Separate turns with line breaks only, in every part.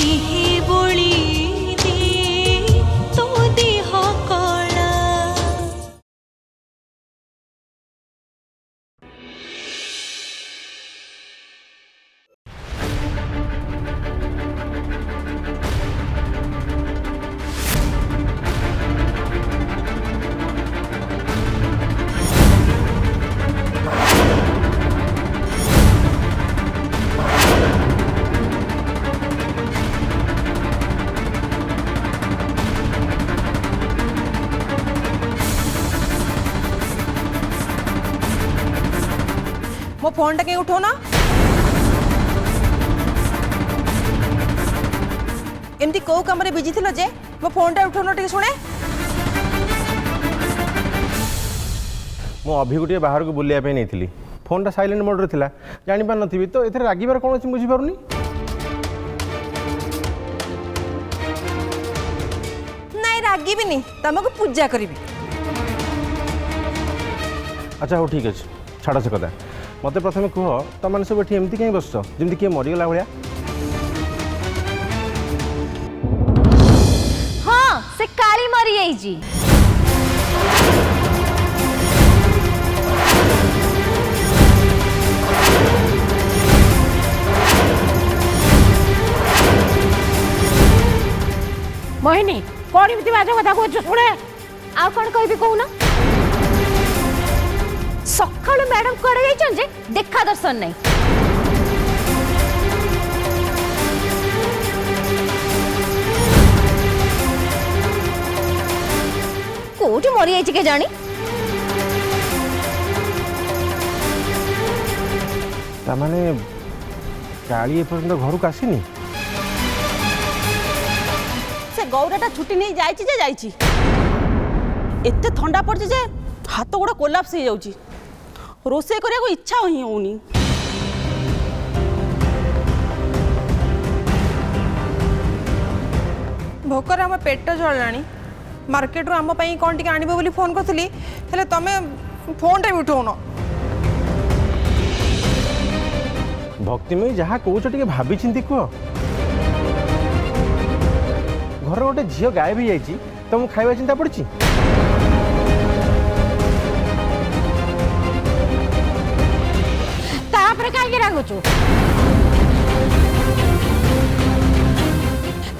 दिहे बोली दे तो देह कला।
मो फोन टा कहीं उठो ना। एमती कौ कम बिजी थिल जे मो फोन टा उठो ना टिके सुने।
मु अभी गोटे बाहर को बुलिया पे नहीं थी फोन टा साइलेंट मोड रे थिला जानि पार नथिबी तो एथरे रागिबार कोन अछि बुझी पारुनी।
नहीं रागी भी नहीं तुमको पूजा करी।
अच्छा हो ठीक अच्छे छाड़ से कथा मत प्रथम कह तुम मैंने सब ये एमती कहीं बस जमी किए मरीगला भाया।
हाँ से काली मरी जाइजी।
मोहिनी कौन एमती बाज कथा कह शुणे
आ कौन कहबी कहूना सकाळु मैडम कड़े जाइछन जे देखा दर्शन नहीं। कोठी मरी जाइछि के जानी।
तामाने काली एपर्यंत घर को आसीनी।
से गौराटा छुट्टी नहीं जाइछि जे जाइछि। एते ठंडा पड़छि जे हाथ गोड़ कोलाप्स हो जाउछि। रोसे करिया को इच्छा ही होनी। भोकर आम पेट जलानी मार्केट रू आम कौन टी आनब बोली फोन करी हेले तमे फोन टा भी उठाउन।
भक्तिमयी जहाँ कौच टे भाभी चिंती कह घर गोटे झील गायब हो जाइए तुमको खाଇବା चिंता पड़ी।
कहीं रागुचु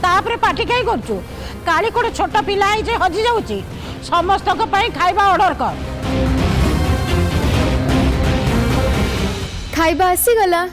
तापरे पार्टी कहीं करचु काली कोड़े छोट पिला जे हजि जाउची समस्त को पई खाइबा ऑर्डर कर।
खाइबा आसी गला।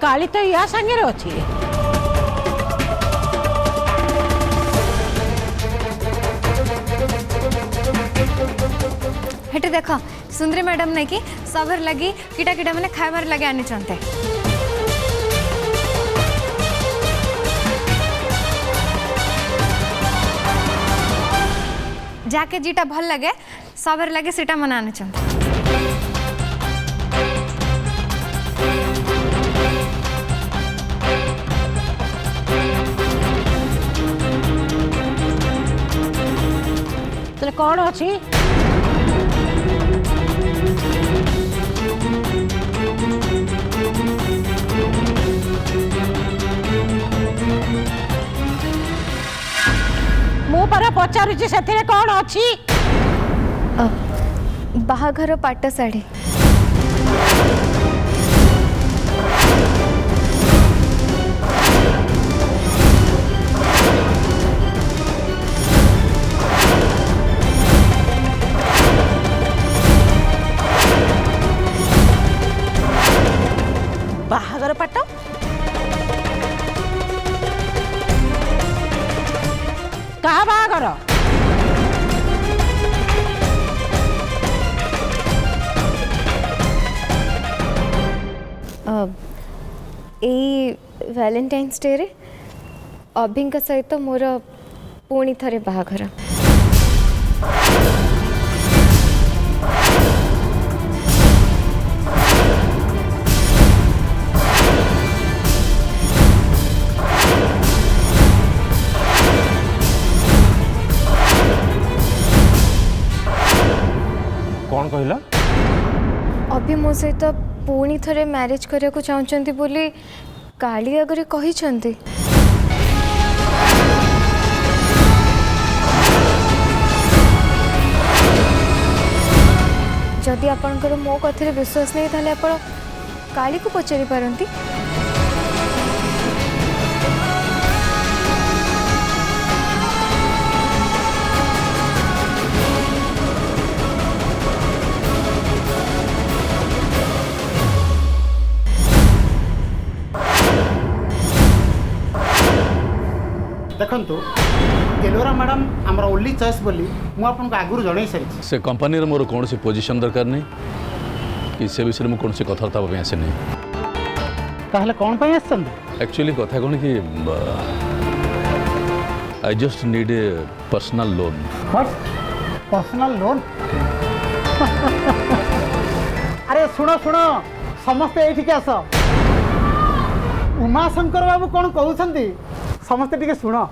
काली तो या संगे अच्छी
हेटे देख सुंदरी मैडम नहीं कि सबर लगी किटा किटा मैंने खाइबार लगे आनी चंते। जाके जीटा भल लगे सबर लगे सीटा मनाने चंते।
तेरे कौन अच्छी मो परा पचारुची सेथिरे कौन अछि?
बाहाघर पाट शाढ़ी।
बाहागर पाट
कहा बाहागर?
वैलेंटाइन्स डे रे अभिंका सहित मोर पुणी थरे बाहाघर।
कौन कहला?
अभी मो सहित पुणी थरे मैरिज करने को चाहते बोली काली आगे कही। जदि आपणकर मो कथे विश्वास नहीं ताले आपण काली को पचारि पारंती।
देखंतु एलोरा मैडम आमर ओनली चॉइस बोली मु आपन आगुर जणै सारी
से कंपनी रे मोर कौन सी पोजीशन दरकार नहीं कि से विषय में कौन सी कथबार्ता पे आसे नहीं।
ताहले कोन पय आछन?
एक्चुअली कथा कौन कि I just need a personal loan.
What personal loan? अरे सुनो सुनो समस्ते एठी के आस। उमा शंकर बाबू कोन कहउछंती समस्ते टिके सुनो।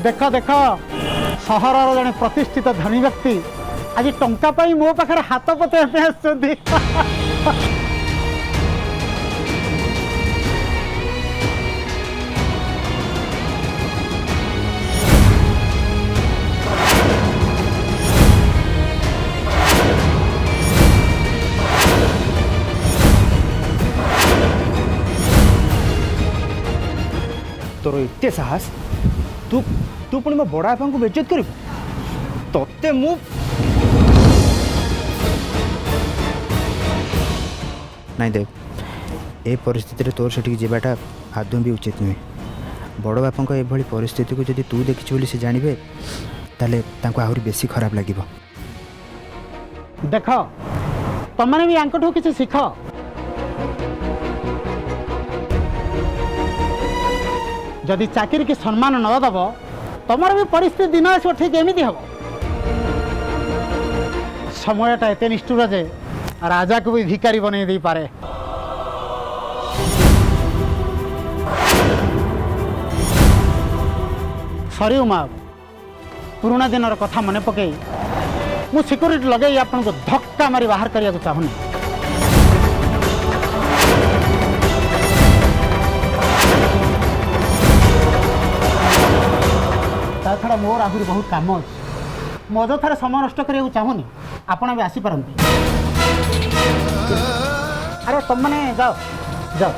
देख देख सहर जड़े प्रतिष्ठित धनी व्यक्ति आज टंका पाई मो पाखे हाथ पतेबे आछंती।
तोर एते साहस तू तू पुणी मो बड़ा बापा को बेइज्जत कर तोते मु नहीं देव ए परिस्थिति तोर से जावाटा आदौ भी उचित नुहे। बड़ बापा एभली परिस्थिति को जब तू देखी बोली से जानवे ताले तांको आहुरी बेसी खराब लगे।
देख तुमने भी आंकठू किसी शिख। जदि चाकरी की सम्मान न दब तुम भी परिस्थिति दिन आस ठीक एमती हम। समयटा एत निष्ठुर जे राजा को भी भिकारी बनई दे पारे। सरी उमा पुराना दिन कथा मन पकई मु सिक्यूरीटी लगे आपन को धक्का मारी बाहर करने को चाहूनी। छड़ा मोर आहुरी बहुत काम अच्छे मो अଯଥାରେ समय नष्ट करने चाहूनी। आपण भी आसीपारती। अरे तुम मैंने जाओ जाओ।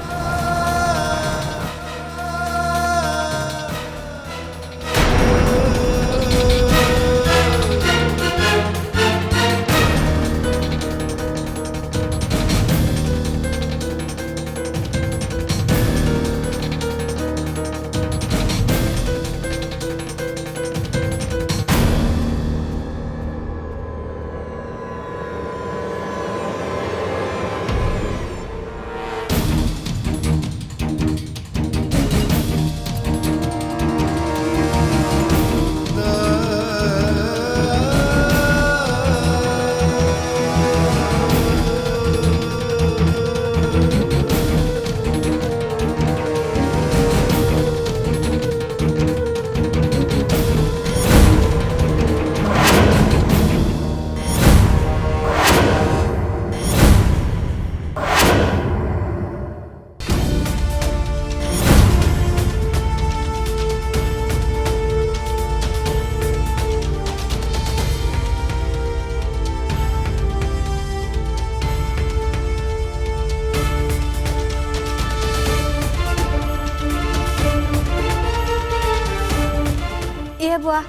बुआ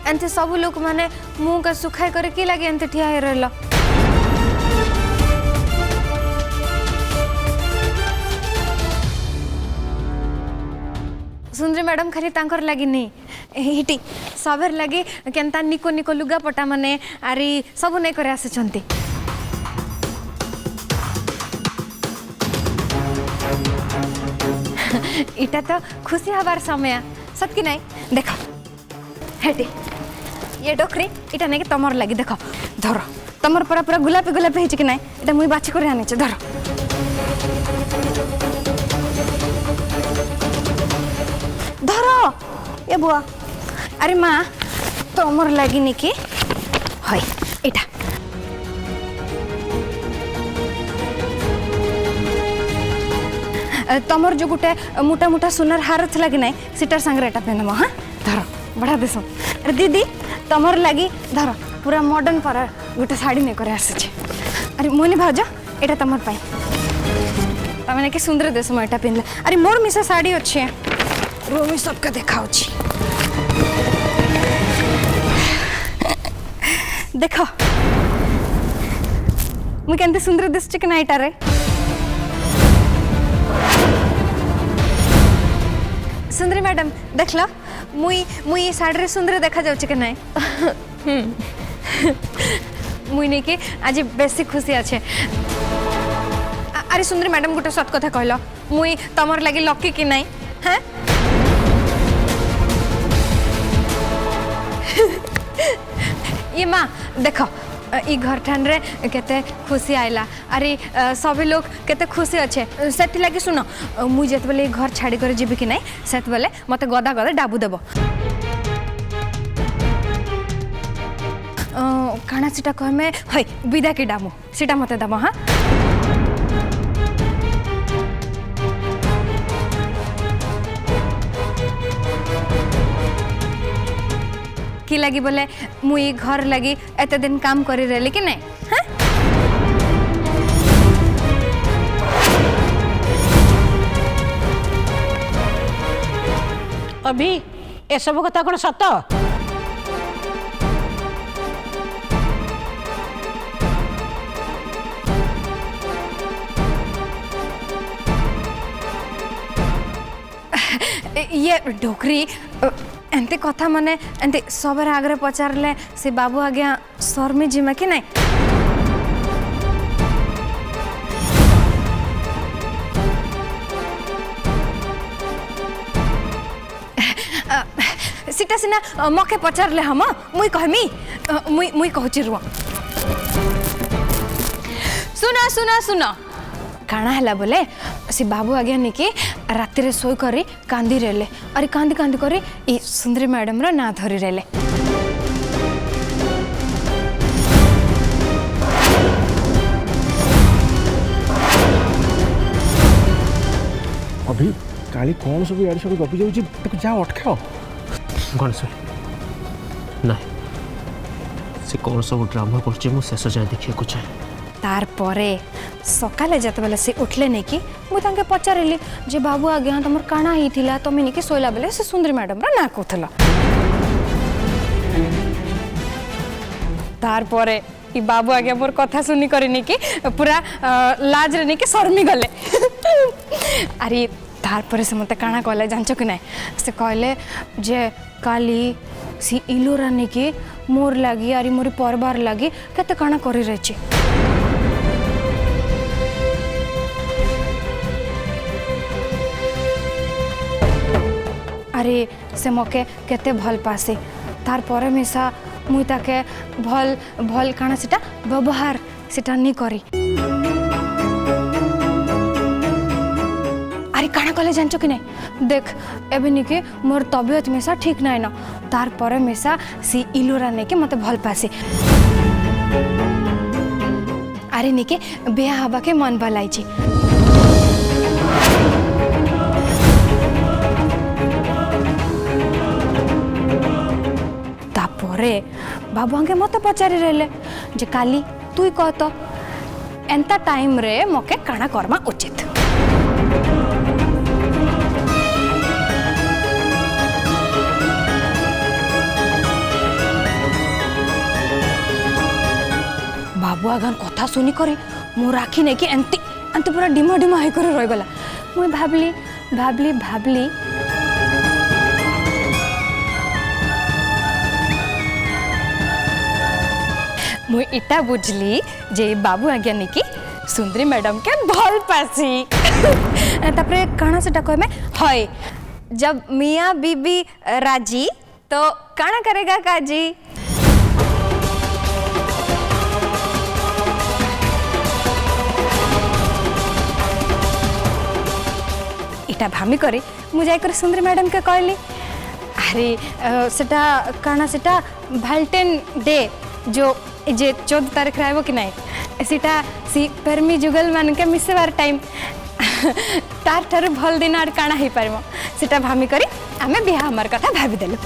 एंते सब लोग माने मुंह का सुखाई करे की लगे एंते ठिया हे रहल सुंदरी मैडम खाली तांकर लगी नहीं हिटी सबेर लगी केनता निको निको लुगा पटा माने आरी सब नहीं करे आसे इटा तो खुशी हबार समय सत कि नहीं देख हेटी ये डोकरी इटा नहीं कि तमर लगी देख धर तमर पूरा पूरा गुलापी गुलापी है कि नहीं इटा मुई बाछी कर आनी धर धर ये बुआ अरे माँ तमर लगी नहीं कि हई इटा तमर जो गोटे मोटा मोटा सुनार हार थी कि ना सीटार सांगे एटा पेनम हाँ धर बढ़ा देस अरे दीदी तमर लगी धर पूरा मॉडर्न पर गोटे शाड़ी नहीं करे आसी अरे मोनी भाज एटा तमर पाई तमें कि सुंदर देश मैं एटा पिंधले अरे मोर मिसा शाड़ी अच्छे रोमी सबके देखा देख मुझे केंते सुंदर दिस कि ना एटारे सुंदरी मैडम देख लो मुई मुई साड़ी सुंदर देखा जाउछ कि नहीं मुई नहीं कि आज बेसी खुशी अच्छे अरे सुंदरी मैडम गोटे सत कथा कहल मुई तमर लगी लकी कि नहीं हाँ ये माँ देख ई घर ठान रे केते खुशी आइला अरे सब लोग केते खुशी अच्छे सेठी लगी सुन मुई जेत बेले घर छाड़ी कर जीबी कि नहीं सेत बेले मते गदा गदा डाबू देबो काना सीटा कह में हई विदा के डामू सीटा मते दबो हाँ की लगी बोले मुई घर लगी एते दिन काम करी रही कि नहीं हाँ?
अभी ए सब कथा कौन सत
ये डोकरी एंते कथा माने एंते सबरे आगरे पचारले से बाबू आज्ञा शर्मी जिमा कि नहीं सीटा सिना मके पचारले हम मुई कहमी मुई कहची रुआ सुना सुना सुना काना है बोले से बाबू आज्ञा निकी राति रे सोई करी कांदी रेले अरे कांदी कांदी करी ई सुंदरी मैडम रा ना धरी रेले
अभी काली कौन सब यार सब गपी जाऊँ तो जा अटकाओ
गणेश ना से कौन सब ड्रामा कर शेष जाए देखा चाहे
तार परे सकाले जत बेले से उठले नहीं कि मुझे तांके पचारिली जे बाबू आज्ञा तुम काना ही थिला तुम नहीं कि सोइला बेले से सुंदरी मैडम रा ना कहथला तार परे ई बाबू आज्ञा मोर कथा सुनी करिनी कि पूरा लाज रे नहीं कि शर्मी गले अरे तार परे से मते काना कहले जानचो कि नहीं से कहले जे काली सी इलोरा नहीं कि मोर लगी अरे मोर परिवार लगी केते काना करी रही अरे से मके केते भल पासे तार परे मिसा मुई ताके भल भल काना सेटा व्यवहार सेटा नहीं करी अरे काना कहले जानचो कि नहीं देख एबे नहीं कि मोर तबियत मिसा ठीक नहीं ना तार परे मिसा सी इलोरा नहीं कि मते भल पासे अरे नहीं कि बिहा हवा के मन भलाई छी बाबू आगे मत पचारि रहे जे काली तु कह तो एंता टाइम रे मके काना करमा उचित बाबू आगन कथा सुनी करी मो राखी नहीं कि एंती एंती पूरा डिमा डिमा होकर रही गला। मुई भाबली भाबली भाबली मुई इटा बुझली जे बाबू आज्ञा नहीं कि सुंदरी मैडम के भल पासी तापरे काना सेटा कह में हय जब मियाँ बीबी राजी तो काना करेगा काजी। इटा भामी करे मुझे कर सुंदरी मैडम के कहली अरे सेटा काना सेटा वैलेंटाइन डे जो जे 14 तारीख रहा कि नहीं सीटा सी प्रेमी जुगल मान के मिसेबार टाइम तार ठार भल दिन आर काना हो पार सीटा भामी करी आमे बिहा हमार कथा भाभी देलु।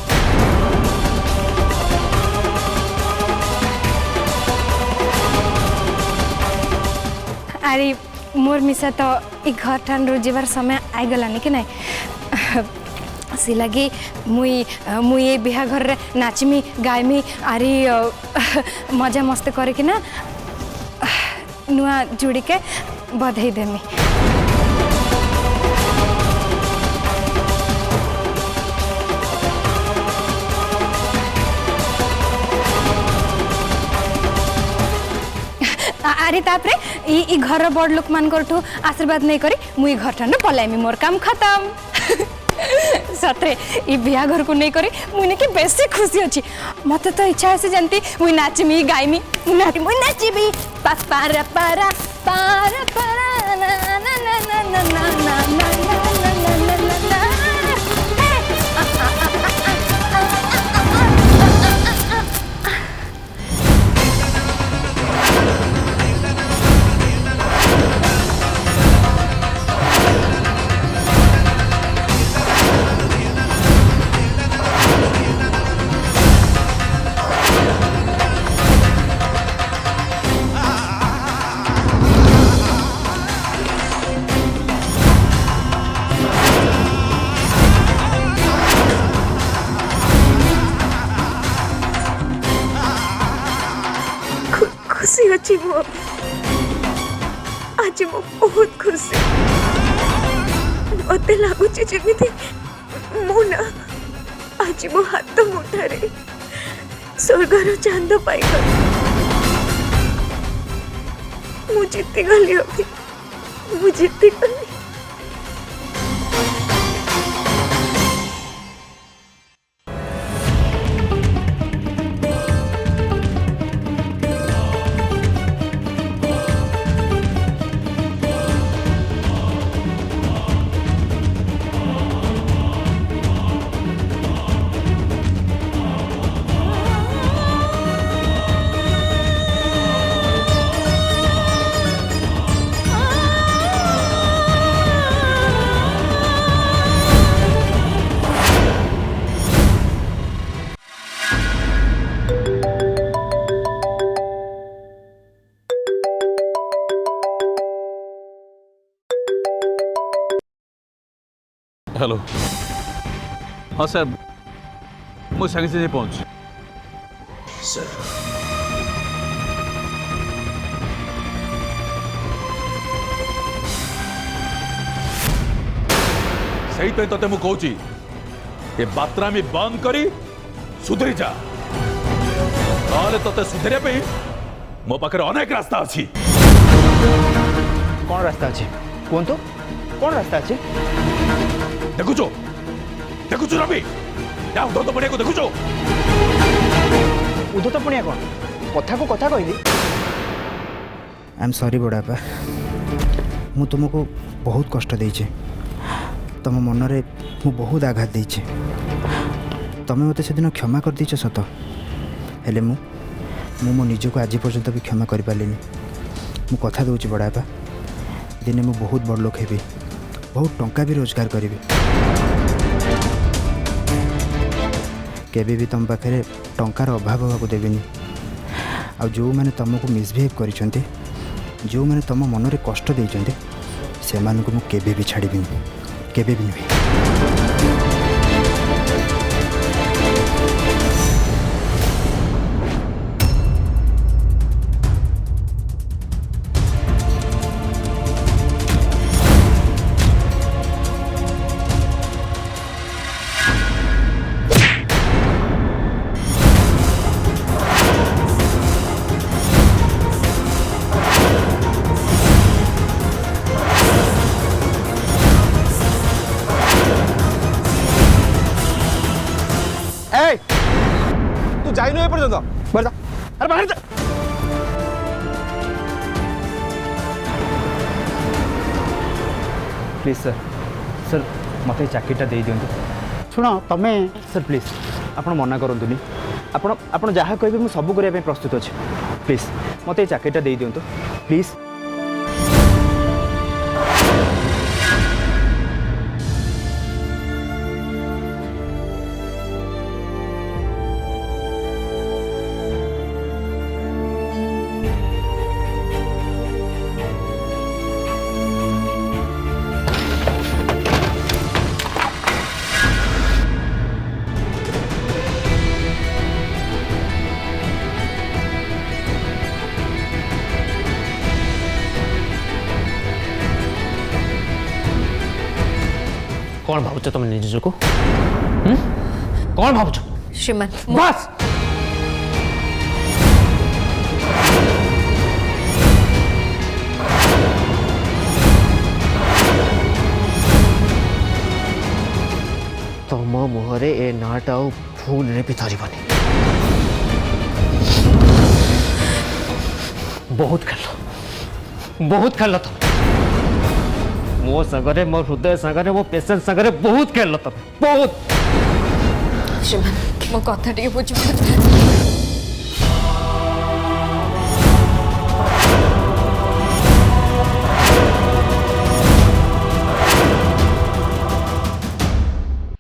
अरे मोर मिसा तो ई घर ठान रोजीबार समय आई गलानी कि नहीं से लगी मुई मुई बिहा घर रे नाचमी गायमी आरी मजा मस्ती करे कि ना नुआ जुड़ी के बधाई देमी। अरे तापरे ई घर बड़ लोक मान करठू आशीर्वाद नहीं करी मुई घर ठान पलाइमी मोर काम खत्म। सतरे ई बिहा घर को नहीं करी मुई के बेसी खुशी अच्छी मत तो इच्छा से जानती मुई नाचमी गायमी मुई नाचीबी पारा पारा पारा पारा ना ना ना ना ना ना ना ना ना ना ना ना
खुशी अच्छी मो आज मो बहुत खुशी मत लगुच जमी मो ना आज मो हाथ मुठारे स्वर्गर चांद पाई मु जीती गली अभी मु जीती गली।
हेलो हाँ सर मु संगे से पहुंच
सर
सही पे तते मु कहूची ये बातरामी बंद करी सुधरी जा ताले तते सुधरे पे मो पाखरे अनेक रास्ता अछि।
कौन रास्ता अच्छे कौन तो कौन रास्ता अच्छे
देखुचो देखुचो रवि या उधर तो पड़िया को देखुचो
उधर तो पुणिया कौन कथा कहली आई एम सॉरी बड़ापा मु तुमको बहुत कष्ट देइछे तुम मनरे मु बहुत आघात देइछे तमें मत से दिन क्षमा कर दीच सत हेले मु मो निजको आज पर्यंत भी क्षमा कर पारिनी मु कथा दूची बड़ापा दिने मु बहुत बड़ लोक हेबी बहुत टंका भी रोजगार करी केबे भी तुम पाखे टंकार अभाव होगा देविनी आ जो मैंने तुमको मिसबिहेव करिसेंते जो मैंने तुम मनरे कष्ट देइसेंते से मानकु मु केबे भी छाड़ीबिनी केबे भी नुहे।
ଯାଇନୁ ଏ ପର୍ଯ୍ୟନ୍ତ ବାହାର ଯା ଆରେ ବାହାର ଯା
ପ୍ଲିଜ୍ ସାର୍ ସାର୍ ମୋତେ ଚାକିରିଟା ଦେଇ ଦିଅନ୍ତୁ
ଶୁଣ ତମେ
ସାର୍ ପ୍ଲିଜ୍ ଆପଣ ମନା କରନ୍ତୁନି ଆପଣ ଆପଣ ଯାହା କହିବେ ମୁଁ ସବୁ କରିବା ପାଇଁ ପ୍ରସ୍ତୁତ ଅଛି ପ୍ଲିଜ୍ ମୋତେ ଏ ଚାକିରିଟା ଦେଇ ଦିଅନ୍ତୁ ପ୍ଲିଜ୍
कौन भावुच तुम निज को कौन भावुच
श्रीमान
बस तुम मुहरे ए नाटा भूल रे भी धरबनी बहुत खेल तुम मो संगरे मो हृदय संगरे मो पेशेंट संगरे बहुत खेल तुम बहुत
श्रीमान मो कथा टिके बुझ